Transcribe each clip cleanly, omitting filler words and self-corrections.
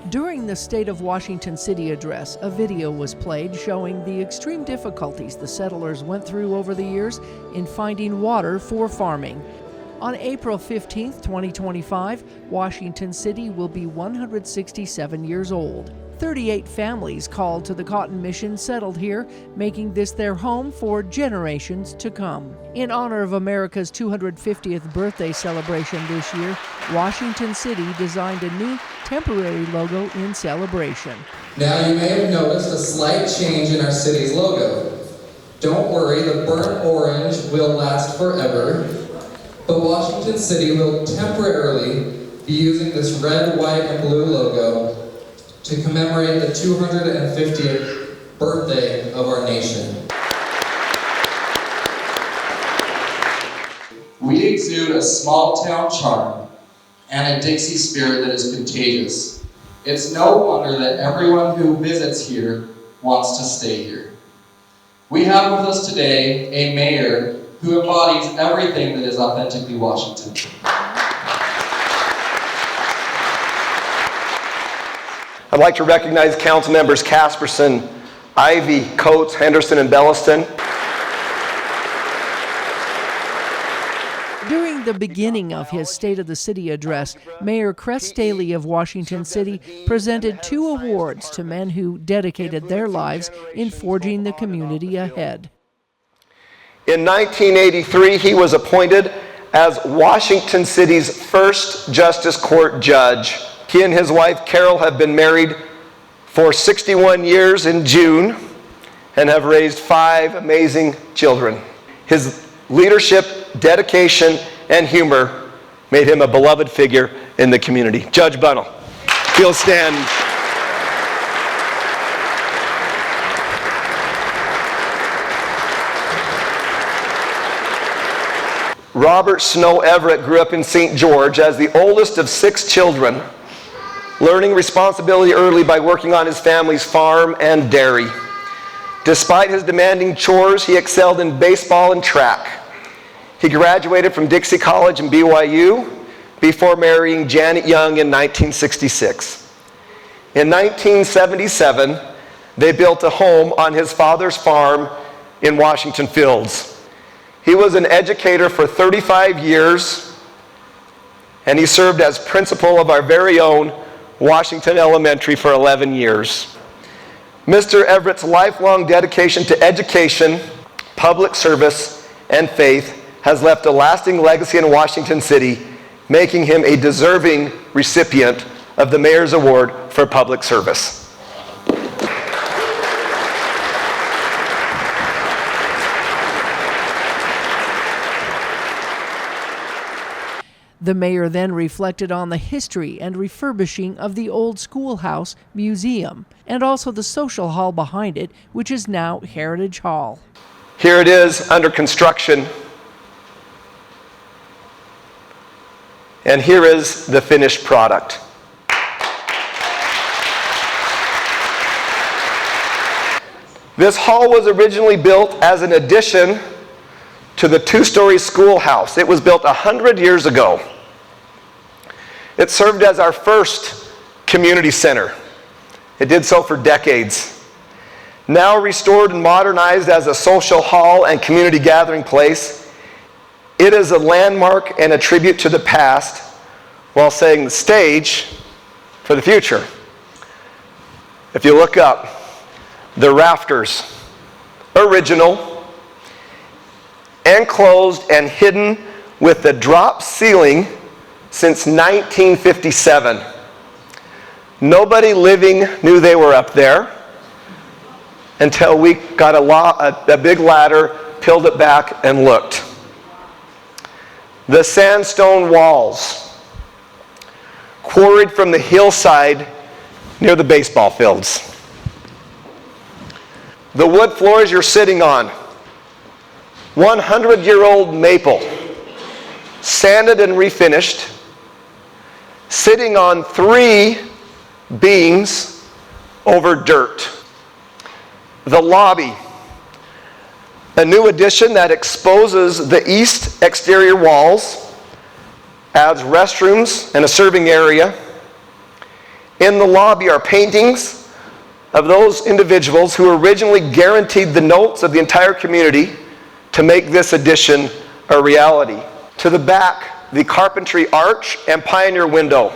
During the State of Washington City address, a video was played showing the extreme difficulties the settlers went through over the years in finding water for farming. On April 15, 2025, Washington City will be 167 years old. 38 families called to the Cotton Mission settled here, making this their home for generations to come. In honor of America's 250th birthday celebration this year, Washington City designed a new temporary logo in celebration. Now you may have noticed a slight change in our city's logo. Don't worry, the burnt orange will last forever, but Washington City will temporarily be using this red, white, and blue logo to commemorate the 250th birthday of our nation. We exude a small town charm and a Dixie spirit that is contagious. It's no wonder that everyone who visits here wants to stay here. We have with us today a mayor who embodies everything that is authentically Washington. I'd like to recognize council members Casperson, Ivy, Coates, Henderson, and Belliston. During the beginning of his State of the City address, Mayor Kress Staheli of Washington City presented 2 awards to men who dedicated their lives in forging the community ahead. In 1983, he was appointed as Washington City's first Justice Court judge. He and his wife, Carol, have been married for 61 years in June and have raised 5 amazing children. His leadership, dedication, and humor made him a beloved figure in the community. Judge Bunnell, you'll stand. Robert Snow Everett grew up in St. George as the oldest of 6 children, learning responsibility early by working on his family's farm and dairy. Despite his demanding chores, he excelled in baseball and track. He graduated from Dixie College and BYU before marrying Janet Young in 1966. In 1977, they built a home on his father's farm in Washington Fields. He was an educator for 35 years, and he served as principal of our very own Washington Elementary for 11 years. Mr. Everett's lifelong dedication to education, public service, and faith has left a lasting legacy in Washington City, making him a deserving recipient of the Mayor's Award for Public Service. The mayor then reflected on the history and refurbishing of the old schoolhouse museum and also the social hall behind it, which is now Heritage Hall. Here it is under construction. And here is the finished product. This hall was originally built as an addition to the 2-story schoolhouse. It was built 100 years ago. It served as our first community center. It did so for decades. Now restored and modernized as a social hall and community gathering place, it is a landmark and a tribute to the past while setting the stage for the future. If you look up, the rafters, original, enclosed and hidden with the drop ceiling since 1957. Nobody living knew they were up there until we got a big ladder, peeled it back, and looked. The sandstone walls, quarried from the hillside near the baseball fields. The wood floors you're sitting on, 100-year-old maple, sanded and refinished, sitting on 3 beams over dirt. The lobby, a new addition that exposes the east exterior walls, adds restrooms and a serving area, In the lobby are paintings of those individuals who originally guaranteed the notes of the entire community to make this addition a reality. To the back, the carpentry arch and pioneer window.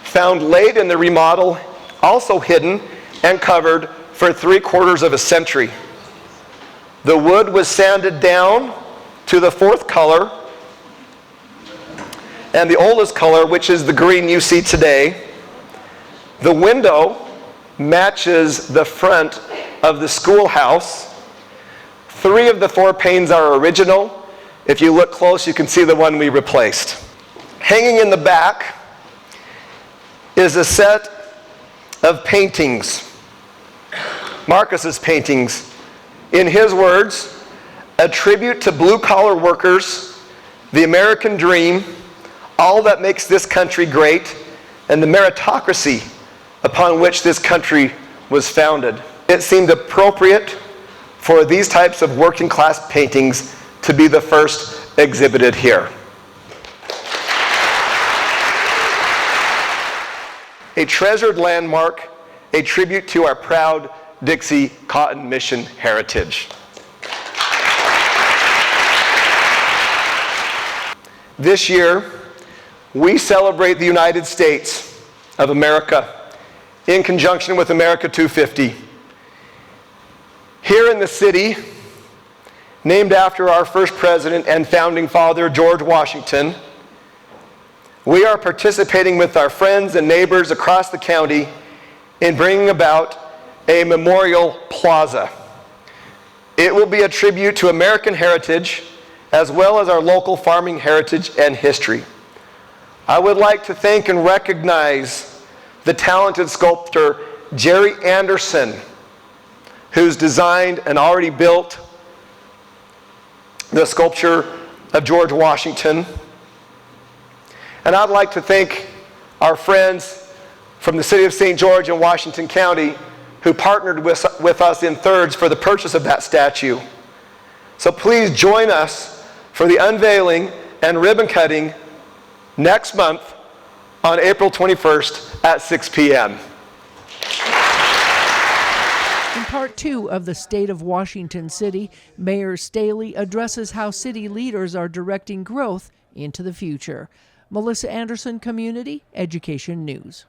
Found late in the remodel, also hidden and covered for 3/4 of a century. The wood was sanded down to the 4th color, and the oldest color, which is the green you see today. The window matches the front of the schoolhouse. 3 of the 4 panes are original. If you look close, you can see the one we replaced. Hanging in the back is a set of paintings, Marcus's paintings. In his words, a tribute to blue-collar workers, the American dream, all that makes this country great, and the meritocracy upon which this country was founded. It seemed appropriate for these types of working-class paintings to be the first exhibited here. A treasured landmark, a tribute to our proud Dixie Cotton Mission heritage. This year, we celebrate the United States of America in conjunction with America 250. Here in the city, named after our first president and founding father, George Washington, we are participating with our friends and neighbors across the county in bringing about a memorial plaza. It will be a tribute to American heritage as well as our local farming heritage and history. I would like to thank and recognize the talented sculptor Jerry Anderson, who's designed and already built the sculpture of George Washington. And I'd like to thank our friends from the city of St. George and Washington County who partnered with us in thirds for the purchase of that statue. So please join us for the unveiling and ribbon cutting next month on April 21st at 6 p.m. In part 2 of the State of Washington City, Mayor Staheli addresses how city leaders are directing growth into the future. Melissa Anderson, Community Education News.